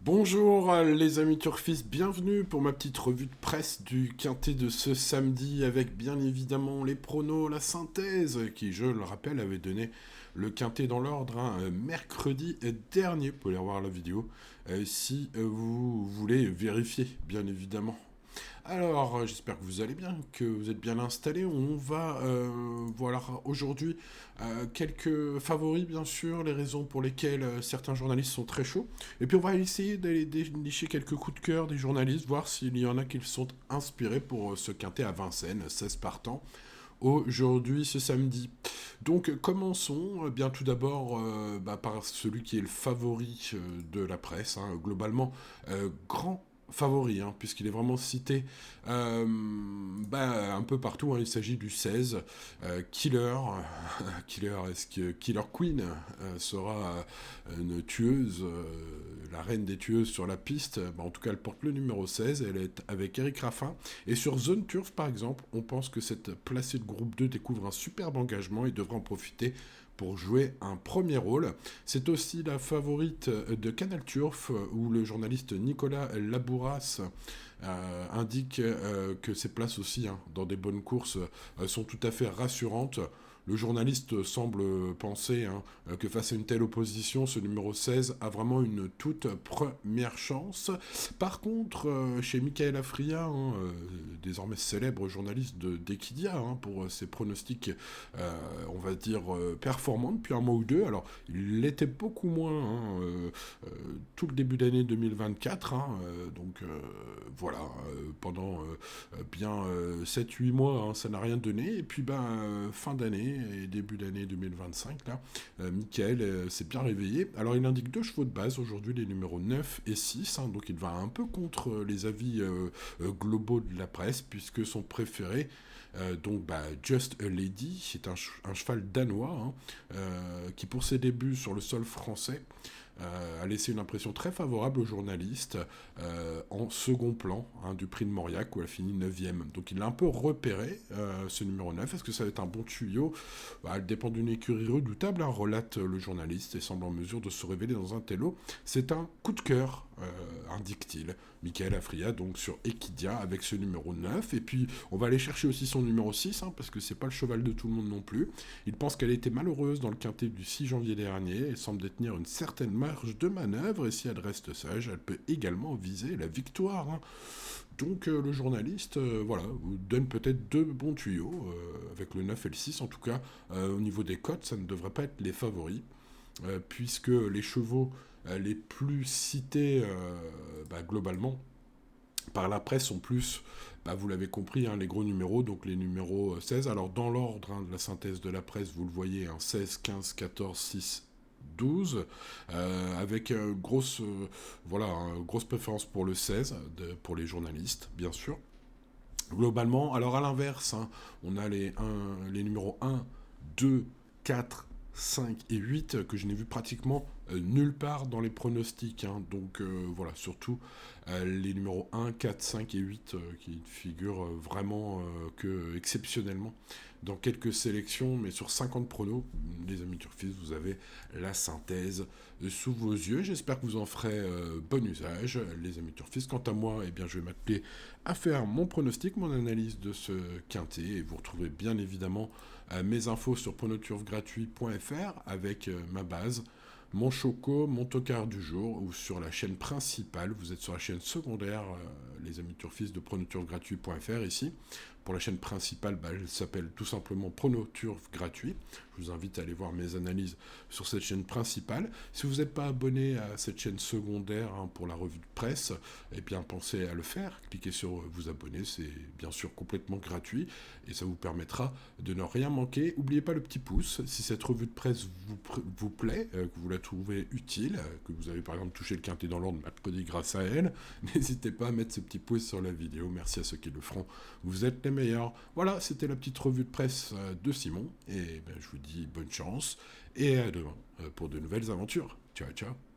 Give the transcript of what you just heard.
Bonjour les amis turfistes, bienvenue pour ma petite revue de presse du quintet de ce samedi avec bien évidemment les pronos, la synthèse qui je le rappelle avait donné le quintet dans l'ordre mercredi dernier. Vous pouvez aller revoir la vidéo si vous voulez vérifier bien évidemment. Alors, j'espère que vous allez bien, que vous êtes bien installés. On va voir aujourd'hui quelques favoris, bien sûr, les raisons pour lesquelles certains journalistes sont très chauds. Et puis, on va essayer d'aller dénicher quelques coups de cœur des journalistes, voir s'il y en a qui sont inspirés pour ce quintet à Vincennes, 16 partants aujourd'hui, ce samedi. Donc commençons bien tout d'abord par celui qui est le favori de la presse, globalement grand favori, puisqu'il est vraiment cité un peu partout. Il s'agit du 16, Killer. Killer, est-ce que Killer Queen sera une tueuse, la reine des tueuses sur la piste? En tout cas, elle porte le numéro 16, elle est avec Eric Raffin. Et sur Zone Turf, par exemple, on pense que cette placée de groupe 2 découvre un superbe engagement et devra en profiter pour jouer un premier rôle. C'est aussi la favorite de Canal Turf, où le journaliste Nicolas Labouras indique que ses places aussi dans des bonnes courses sont tout à fait rassurantes. Le journaliste semble penser que face à une telle opposition, ce numéro 16 a vraiment une toute première chance. Par contre, chez Michael Afria, désormais célèbre journaliste d'Equidia, pour ses pronostics, on va dire, performants depuis un mois ou deux. Alors, il l'était beaucoup moins tout le début d'année 2024. Voilà, pendant bien 7-8 mois, ça n'a rien donné. Et puis, fin d'année et début d'année 2025, là, Michael s'est bien réveillé. Alors, il indique deux chevaux de base aujourd'hui, les numéros 9 et 6. Donc, il va un peu contre les avis globaux de la presse, puisque son préféré, Just a Lady, c'est un cheval danois qui, pour ses débuts sur le sol français, a laissé une impression très favorable aux journalistes en second plan du prix de Mauriac où elle finit 9e. Donc il l'a un peu repéré, ce numéro 9. Est-ce que ça va être un bon tuyau? Elle dépend d'une écurie redoutable, relate le journaliste, et semble en mesure de se révéler dans un tel lot. C'est un coup de cœur, indique-t-il. Michael Afria, donc sur Equidia, avec ce numéro 9. Et puis, on va aller chercher aussi son numéro 6, parce que c'est pas le cheval de tout le monde non plus. Il pense qu'elle a été malheureuse dans le quintet du 6 janvier dernier et semble détenir une certaine marge de manœuvre. Et si elle reste sage, elle peut également viser la victoire. Donc, le journaliste, vous donne peut-être deux bons tuyaux, avec le 9 et le 6. En tout cas, au niveau des cotes, ça ne devrait pas être les favoris, puisque les chevaux les plus cités globalement par la presse sont plus, vous l'avez compris, les gros numéros, donc les numéros 16. Alors dans l'ordre de la synthèse de la presse, vous le voyez, 16, 15, 14, 6, 12, avec grosse préférence pour le 16, pour les journalistes, bien sûr. Globalement, alors à l'inverse, on a les numéros 1, 2, 4, 5 et 8 que je n'ai vu pratiquement nulle part dans les pronostics. Donc voilà, surtout les numéros 1, 4, 5 et 8 qui figurent vraiment que exceptionnellement dans quelques sélections, mais sur 50 pronos, les amis turfistes, vous avez la synthèse sous vos yeux. J'espère que vous en ferez bon usage, les amis turfistes. Quant à moi, je vais m'atteler à faire mon pronostic, mon analyse de ce quintet, et vous retrouverez bien évidemment mes infos sur pronoturfgratuit.fr avec ma base, mon choco, mon tocard du jour, ou sur la chaîne principale. Vous êtes sur la chaîne secondaire, les amis turfistes de pronoturfgratuit.fr ici. Pour la chaîne principale, elle s'appelle tout simplement Pronoturf Gratuit. Je vous invite à aller voir mes analyses sur cette chaîne principale. Si vous n'êtes pas abonné à cette chaîne secondaire pour la revue de presse, pensez à le faire. Cliquez sur vous abonner, c'est bien sûr complètement gratuit et ça vous permettra de ne rien manquer. N'oubliez pas le petit pouce si cette revue de presse vous plaît, que vous la trouvez utile, que vous avez par exemple touché le quintet dans l'ordre mercredi grâce à elle. N'hésitez pas à mettre ce petit pouce sur la vidéo. Merci à ceux qui le feront. Vous êtes les meilleurs. Voilà, c'était la petite revue de presse de Simon. Et je vous dis bonne chance et à demain pour de nouvelles aventures. Ciao, ciao.